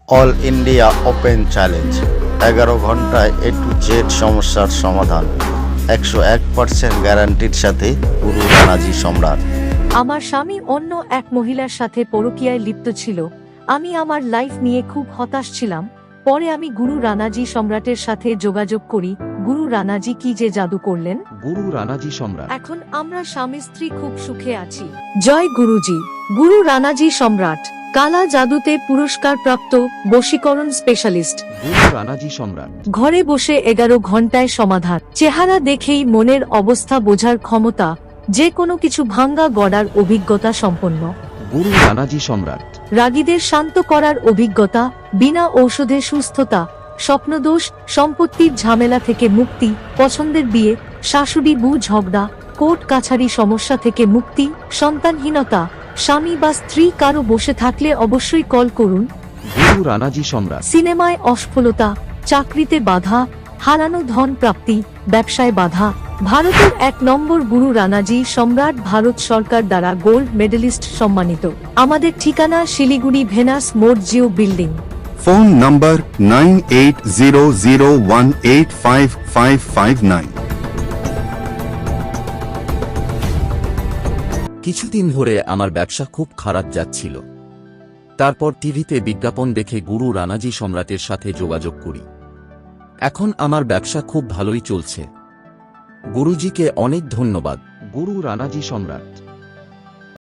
All India open challenge, 11 ঘন্টায় A to Z সমস্যার সমাধান, 101% গ্যারান্টির সাথে গুরু রানাজি সম্রাট। আমার স্বামী অন্য এক মহিলার সাথে পরকীয়ায় লিপ্ত ছিল। আমি আমার লাইফ নিয়ে খুব হতাশ ছিলাম। পরে আমি গুরু রানাজি সম্রাটের সাথে যোগাযোগ করি। গুরু রানাজি কি যে জাদু করলেন! গুরু রানাজি সম্রাট। এখন আমরা স্বামী স্ত্রী খুব সুখে আছি। জয় গুরুজি। গুরু রানাজি সম্রাট, কালা জাদুতে পুরস্কারপ্রাপ্ত বশীকরণ স্পেশালিস্ট। গুরু রানাজি সম্রাট। ঘরে বসে 11 ঘন্টায় সমাধান। চেহারা দেখেই মনের অবস্থা বোঝার ক্ষমতা, যে কোনো কিছু ভাঙ্গা গড়ার অভিজ্ঞতা সম্পন্ন। গুরু রানাজি সম্রাট। রাগীদের শান্ত করার অভিজ্ঞতা, বিনা ঔষধে সুস্থতা, স্বপ্নদোষ, সম্পত্তির ঝামেলা থেকে মুক্তি, পছন্দের বিয়ে, শাশুড়ি বউ ঝগড়া, কোর্ট কাছারি সমস্যা থেকে মুক্তি, সন্তানহীনতা, স্বামী বা স্ত্রী কারো বসে থাকলে অবশ্যই কল করুন। গুরু রানাজি সম্রাট। সিনেমায় অসফলতা, চাকরিতে বাধা, হারানো ধন প্রাপ্তি, ব্যবসায় বাধা। ভারতের 1 নম্বর গুরু রানাজি সম্রাট, ভারত সরকার দ্বারা গোল্ড মেডেলিস্ট সম্মানিত। আমাদের ঠিকানা শিলিগুড়ি ভেনাস মোড়, জিও বিল্ডিং। ফোন নম্বর 9800185559। কিছুদিন ধরে আমার ব্যবসা খুব খারাপ যাচ্ছিল। তারপর টিভিতে বিজ্ঞাপন দেখে গুরু রানাজি সম্রাটের সাথে যোগাযোগ করি। এখন আমার ব্যবসা খুব ভালোই চলছে। গুরুজিকে অনেক ধন্যবাদ। গুরু রানাজি সম্রাট।